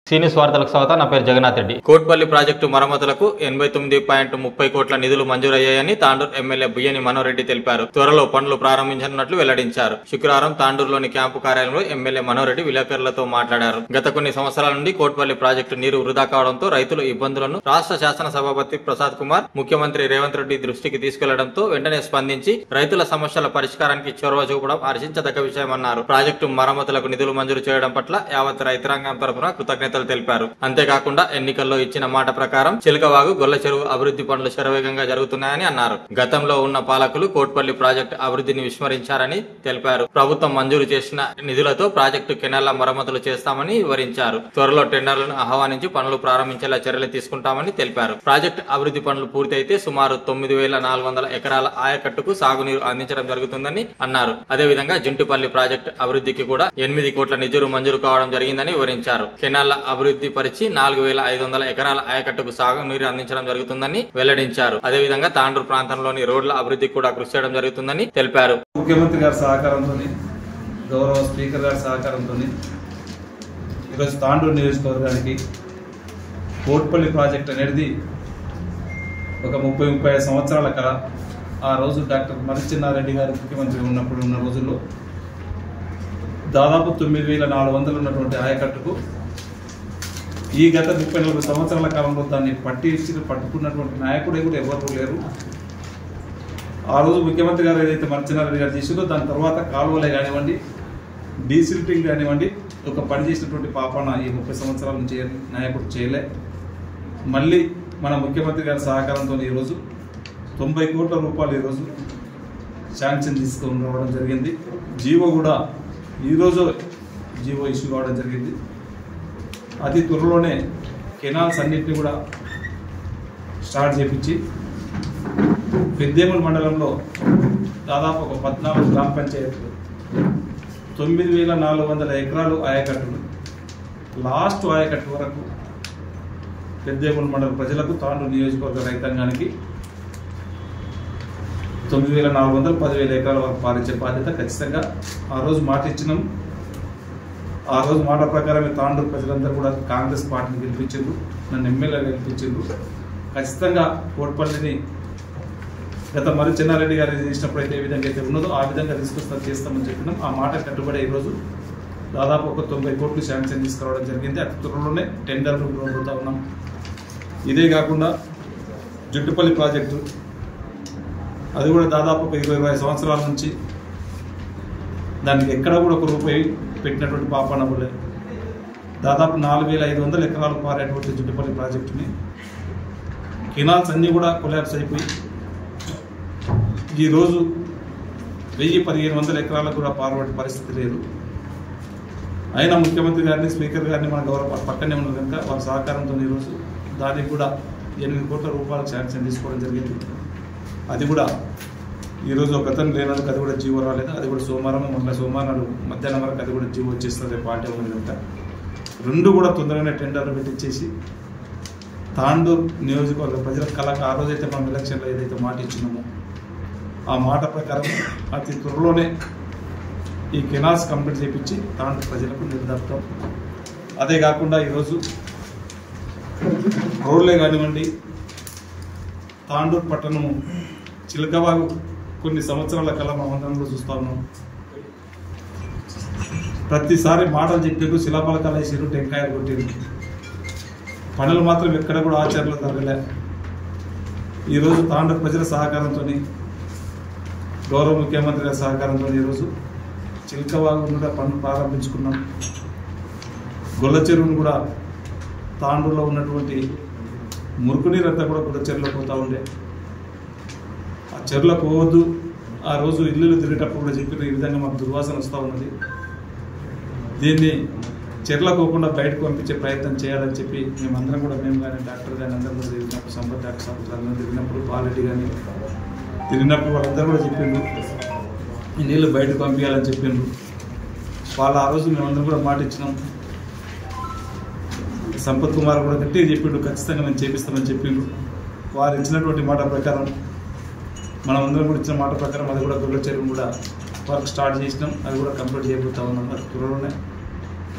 సీనియస్ వార్తలకు స్వాగతం. నా పేరు జగన్నాథ్ రెడ్డి. కోట్పల్లి ప్రాజెక్టు మరమ్మతులకు 89.30 కోట్ల నిధులు మంజూరయ్యాయని తాండూరు ఎమ్మెల్యే బుయ్యని మనోహర్ రెడ్డి తెలిపారు. త్వరలో పనులు ప్రారంభించనున్నట్లు వెల్లడించారు. శుక్రవారం తాండూరులోని క్యాంపు కార్యాలయంలో ఎమ్మెల్యే మనోహర్ రెడ్డి విలేకరులతో మాట్లాడారు. గత కొన్ని సంవత్సరాల నుండి కోట్పల్లి ప్రాజెక్టు నీరు వృధా కావడంతో రైతుల ఇబ్బందులను రాష్ట్ర శాసన సభాపతి ప్రసాద్ కుమార్ ముఖ్యమంత్రి రేవంత్ రెడ్డి దృష్టికి తీసుకెళ్లడంతో వెంటనే స్పందించి రైతుల సమస్యల పరిష్కారానికి చొరవ చూపడం హర్షించదగ్గ విషయమన్నారు. ప్రాజెక్టు మరమ్మతులకు నిధులు మంజూరు చేయడం పట్ల యావత్ రైతాంగం తరఫున కృతజ్ఞతలు తెలిపారు. అంతేకాకుండా ఎన్నికల్లో ఇచ్చిన మాట ప్రకారం చిలకవాగు గొల్ల చెరువు అభివృద్ధి పనులు శరవేగంగా జరుగుతున్నాయని అన్నారు. గతంలో ఉన్న పాలకులు కోట్పల్లి ప్రాజెక్టు అభివృద్ధిని విస్మరించారని తెలిపారు. ప్రభుత్వం మంజూరు చేసిన నిధులతో ప్రాజెక్టు కెనాల్ల మరమ్మతులు చేస్తామని వివరించారు. త్వరలో టెండర్లను ఆహ్వానించి పనులు ప్రారంభించేలా చర్యలు తీసుకుంటామని తెలిపారు. ప్రాజెక్టు అభివృద్ధి పనులు పూర్తయితే సుమారు 9,400 ఎకరాల ఆయకట్టుకు సాగునీరు అందించడం జరుగుతుందని అన్నారు. అదేవిధంగా జింటుపల్లి ప్రాజెక్టు అభివృద్ధికి కూడా 8 కోట్ల నిధులు మంజూరు కావడం జరిగిందని వివరించారు. కెనాల్ల అభివృద్ధి పరిచి 4,500 ఎకరాల ఆయకట్టుకు సాగునీరు అందించడం జరుగుతుందని వెల్లడించారు. అదేవిధంగా తాండూరు ప్రాంతంలోని రోడ్ల అభివృద్ధికి కూడా కృషి చేయడం జరుగుతుందని తెలిపారు. ముఖ్యమంత్రి గారి సహకారంతో, గౌరవ స్పీకర్ గారి సహకారంతో ఈరోజు తాండూరు నియోజకవర్గానికి కోట్పల్లి ప్రాజెక్ట్ అనేది ఒక 30-35 సంవత్సరాల కళ. ఆ రోజు డాక్టర్ మర్రిచెన్నారెడ్డి గారు ముఖ్యమంత్రి ఉన్నప్పుడు ఉన్న రోజుల్లో దాదాపు 9,400 ఉన్నటువంటి ఆయకట్టుకు ఈ గత 34 సంవత్సరాల కాలంలో దాన్ని పట్టుకున్నటువంటి నాయకుడు కూడా ఎవరు లేరు. ఆ రోజు ముఖ్యమంత్రి గారు ఏదైతే మర్రిచెన్నారెడ్డి గారు చేసిందో దాని తర్వాత కాలువలే కానివ్వండి, డీసిల్టింగ్ కానివ్వండి, ఒక పని చేసినటువంటి పాపన ఈ 30 సంవత్సరాల నుంచి నాయకుడు చేయలే. మళ్ళీ మన ముఖ్యమంత్రి గారి సహకారంతో ఈరోజు 90 కోట్ల రూపాయలు ఈరోజు శాంక్షన్ తీసుకొని రావడం జరిగింది. జీవో కూడా ఈరోజు జీవో ఇష్యూ కావడం జరిగింది. అతి త్వరలోనే కెనాల్స్ అన్నింటినీ కూడా స్టార్ట్ చేయించి పెద్దేముల మండలంలో దాదాపు ఒక 14 గ్రామ పంచాయతీలు 9,400 ఎకరాలు ఆయకట్టులు లాస్ట్ ఆయకట్టు వరకు పెద్దేముల మండల ప్రజలకు తాండూరు నియోజకవర్గ రైతాంగానికి 9,400 10,000 ఎకరాల వరకు పాలించే బాధ్యత ఖచ్చితంగా ఆ రోజు మాట ఇచ్చినాం. ఆ రోజు మాట ప్రకారమే తాండూరు ప్రజలందరూ కూడా కాంగ్రెస్ పార్టీని గెలిపించారు, నన్ను ఎమ్మెల్యే గెలిపించారు. ఖచ్చితంగా కోట్పల్లిని గత మర్రిచెన్నారెడ్డి గారు చేసినప్పుడు అయితే ఏ విధంగా అయితే ఉన్నదో ఆ విధంగా చేస్తామని చెప్పినాం. ఆ మాట కట్టుబడి ఈరోజు దాదాపు ఒక 90 కోట్లు శాంక్షన్ తీసుకురావడం జరిగింది. అతి త్వరలోనే టెండర్లు పోతా ఉన్నాం. ఇదే కాకుండా జింటుపల్లి ప్రాజెక్టు అది కూడా దాదాపు ఒక 20 సంవత్సరాల నుంచి దానికి ఎక్కడ కూడా ఒక రూపాయి పెట్టినటువంటి పాపనబులే. దాదాపు 4,500 ఎకరాలు పారేటువంటి జింటుపల్లి ప్రాజెక్టుని కెనాల్స్ అన్నీ కూడా కొలాప్స్ అయిపోయి ఈరోజు 1,000-1,500 ఎకరాలకు కూడా పారబడే పరిస్థితి లేదు. అయినా ముఖ్యమంత్రి గారిని, స్పీకర్ గారిని మన గౌరవ పక్కనే ఉన్నారు కనుక వారి సహకారంతో ఈరోజు దానికి కూడా 8 కోట్ల రూపాయలకు శాంక్షన్ తీసుకోవడం జరిగింది. అది కూడా ఈరోజు ఒక గతం లేనందుకు అది కూడా జీవో రాలేదు. అది కూడా సోమవారం నాడు మధ్యాహ్నం వరకు అది కూడా జీవో వచ్చేస్తుంది పార్టీ ఉంది కనుక రెండు కూడా తొందరగానే టెండర్లు పెట్టించేసి తాండూరు నియోజకవర్గ ప్రజల కళకు ఆ రోజైతే మనం ఎలక్షన్లో ఏదైతే మాట ఇచ్చినామో ఆ మాట ప్రకారం అతి త్వరలోనే ఈ కెనాల్స్ కంప్లీట్ చేయించి తాండూరు ప్రజలకు నిర్ధారిస్తాం. అదే కాకుండా ఈరోజు రోడ్లే కానివ్వండి, తాండూరు పట్టణము చిలకవాగు కొన్ని సంవత్సరాల కళ మనం చూస్తా ఉన్నాం. ప్రతిసారి మాటలు చెప్పారు, శిలాపలకాలు వేసారు, టెంకాయలు కొట్టారు, పనులు మాత్రం ఎక్కడ కూడా ఆచరణలో జరగలే. ఈరోజు తాండూరు ప్రజల సహకారంతో, గౌరవ ముఖ్యమంత్రి గారి సహకారంతో ఈరోజు చిలకవాగు కూడా పనులు ప్రారంభించుకున్నాం. గొల్ల చెరువును కూడా తాండూరులో ఉన్నటువంటి మురుకునీరు అంతా కూడా గొల్ల చెరువులో పోతూ ఉండే. ఆ చెరువులో పోవద్దు, ఆ రోజు ఇల్లు తిరిగేటప్పుడు కూడా చెప్పిన ఈ విధంగా మాకు దుర్వాసన వస్తూ ఉన్నది, దీన్ని చెరువులో పోకుండా బయటకు పంపించే ప్రయత్నం చేయాలని చెప్పి మేమందరం కూడా, మేము కానీ డాక్టర్ కానీ అందరం కూడా తిరిగినప్పుడు, సంపత్ డాక్టర్ సార్ అందరూ తిరిగినప్పుడు, బాలరెడ్డి కానీ తిరిగినప్పుడు వాళ్ళందరూ కూడా చెప్పిండ్రు ఈ నీళ్ళు బయటకు పంపించాలని చెప్పిండ్రు. వాళ్ళు ఆ రోజు మేమందరం కూడా మాట ఇచ్చినాం. సంపత్ కుమార్ కూడా గట్టిగా చెప్పిండు, ఖచ్చితంగా మేము చేపిస్తామని చెప్పిండ్రు. వారు ఇచ్చినటువంటి మాట ప్రకారం, మనం అందరం కూడా ఇచ్చిన మాట ప్రకారం అది కూడా గొల్ల చెరువు కూడా వర్క్ స్టార్ట్ చేసినాం. అది కూడా కంప్లీట్ చేయబోతా ఉన్నాం త్వరలోనే.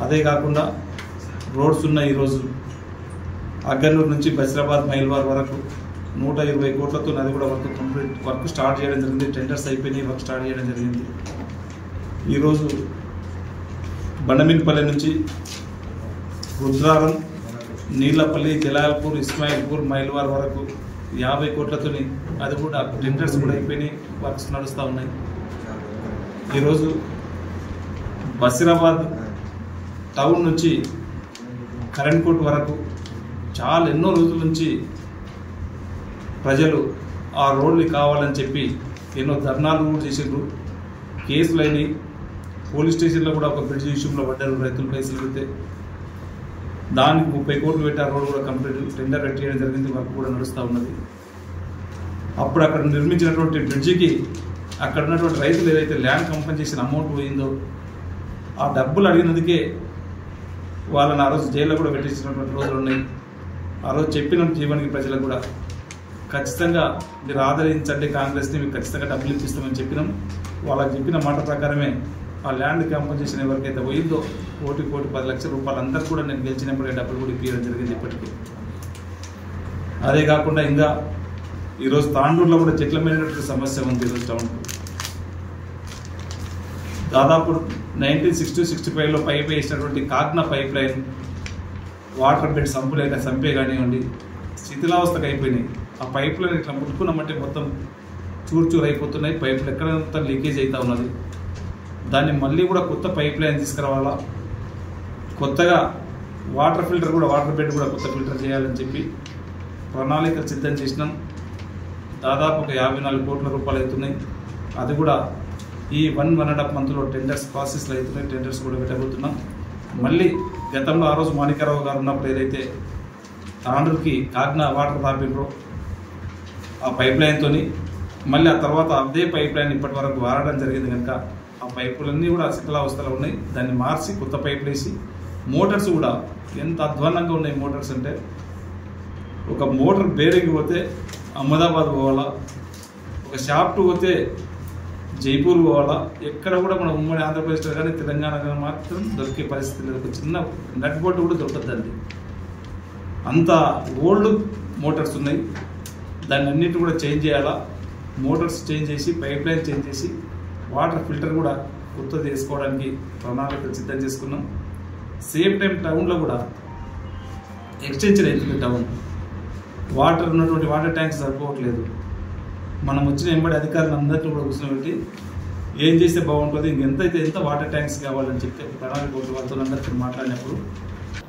అదే కాకుండా రోడ్స్ ఉన్నాయి. ఈరోజు అగ్గనూరు నుంచి బసిరాబాద్ మైల్వార్ వరకు 120 కోట్లతో అది కూడా వర్క్ స్టార్ట్ చేయడం జరిగింది. టెండర్స్ అయిపోయినాయి, వర్క్ స్టార్ట్ చేయడం జరిగింది. ఈరోజు బండమిన్పల్లి నుంచి రుద్రారం, నీళ్లపల్లి, జలాల్పూర్, ఇస్మాయిల్పూర్, మైల్వార్ వరకు 50 కోట్లతో అది కూడా టెండర్స్ కూడా అయిపోయినాయి, వర్క్స్ నడుస్తూ ఉన్నాయి. ఈరోజు బసిరాబాద్ టౌన్ నుంచి కరెంట్కోట్ వరకు ఎన్నో రోజుల నుంచి ప్రజలు ఆ రోడ్లు కావాలని చెప్పి ఎన్నో ధర్నాలు కూడా చేసిండ్రు, కేసులు అయినాయి. పోలీస్ స్టేషన్లో కూడా ఒక బ్రిడ్జ్ విషయంలో పడ్డారు, రైతులు పైసలు పెడితే దానికి 30 కోట్లు పెట్టి ఆ రోడ్ కూడా కంప్లీట్ టెండర్ కట్టేయడం జరిగింది, వర్క్ కూడా నడుస్తూ ఉన్నది. అప్పుడు అక్కడ నిర్మించినటువంటి బ్రిడ్జికి అక్కడ ఉన్నటువంటి రైతులు ఏదైతే ల్యాండ్ కంపెన్సేషన్ అమౌంట్ పోయిందో ఆ డబ్బులు అడిగినందుకే వాళ్ళని ఆ రోజు జైల్లో కూడా పెట్టించినటువంటి రోజులు ఉన్నాయి. ఆ రోజు చెప్పిన జీవనికి ప్రజలకు కూడా ఖచ్చితంగా మీరు ఆదరించండి కాంగ్రెస్ని, మీకు ఖచ్చితంగా డబ్బులు ఇప్పిస్తామని చెప్పినాం. వాళ్ళకి చెప్పిన మాట ప్రకారమే ఆ ల్యాండ్ కంపెన్సేషన్ ఎవరికైతే పోయిందో 1,10 లక్షల రూపాయలు అందరూ కూడా నేను గెలిచినప్పుడే డబ్బులు కూడా ఇప్పించడం జరిగింది ఇప్పటికీ. అదే కాకుండా ఇంకా ఈరోజు తాండూరులో కూడా చెట్ల మేడినటువంటి సమస్య ఉంది. ఈరోజు టౌన్ దాదాపు 1960-65లో పైప్ వేసినటువంటి Kagna pipe line water bed సంపే కానివ్వండి శిథిలావస్థకు అయిపోయినాయి. ఆ పైప్ లైన్ ఇట్లా ముట్టుకున్నామంటే మొత్తం చూరు అయిపోతున్నాయి, పైపులు ఎక్కడంతా లీకేజ్ అవుతూ ఉన్నది. దాన్ని మళ్ళీ కూడా కొత్త పైప్ లైన్ తీసుకురావాలా, కొత్తగా వాటర్ ఫిల్టర్ కూడా వాటర్ బెడ్ కూడా కొత్త ఫిల్టర్ చేయాలని చెప్పి ప్రణాళికలు సిద్ధం చేసినాం. దాదాపు ఒక 54 కోట్ల రూపాయలు అవుతున్నాయి. అది కూడా ఈ 1.5 మంత్లో టెండర్స్ ప్రాసెస్లో అవుతున్నాయి, టెండర్స్ కూడా పెట్టబోతున్నాం. మళ్ళీ గతంలో ఆ రోజు మాణిక్యరావు గారు ఉన్నప్పుడు ఏదైతే తాండూరుకి కాగ్నా వాటర్ తాపిండ్రో ఆ పైప్ లైన్తో మళ్ళీ ఆ తర్వాత అదే పైప్ లైన్ ఇప్పటి వరకు వాడడం జరిగింది కనుక ఆ పైపులన్నీ కూడా శిథిలావస్థలో ఉన్నాయి. దాన్ని మార్చి కొత్త పైపులు వేసి మోటార్స్ కూడా ఎంత అధ్వానంగా ఉన్నాయి. మోటార్స్ అంటే ఒక మోటార్ బేరింగ్ పోతే అహ్మదాబాద్ పోవాలా, ఒక షాఫ్ట్ పోతే జైపూర్ పోవాలా, ఎక్కడ కూడా మన ఉమ్మడి ఆంధ్రప్రదేశ్లో కానీ తెలంగాణ మాత్రం దొరికే పరిస్థితి లేదు. ఒక చిన్న నట్ బోల్ట్ కూడా దొరకద్దండి, అంత ఓల్డ్ మోటార్స్ ఉన్నాయి. దాన్ని అన్నింటి కూడా చేంజ్ చేయాలా, మోటార్స్ చేంజ్ చేసి పైప్ లైన్ చేంజ్ చేసి వాటర్ ఫిల్టర్ కూడా కొత్తది వేసుకోవడానికి ప్రణాళికలు సిద్ధం చేసుకున్నాం. సేమ్ టైం టౌన్లో కూడా ఎక్స్టెన్షన్ అవుతుంది. టౌన్ వాటర్ ఉన్నటువంటి వాటర్ ట్యాంక్స్ సరిపోవట్లేదు. మనం వచ్చిన ఎంబడి అధికారులు అందరినీ కూడా కూర్చోబెట్టి ఏం చేస్తే బాగుంటుంది, ఎంత వాటర్ ట్యాంక్స్ కావాలని చెప్తే ప్రణాళిక వాళ్ళతో అందరితో మాట్లాడినప్పుడు.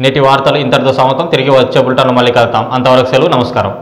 నేటి వార్తలు ఇంతటితో సమాప్తం. తిరిగి వచ్చే బులెటిన్లో మళ్ళీ కలుద్దాం. అంతవరకు సెలవు, నమస్కారం.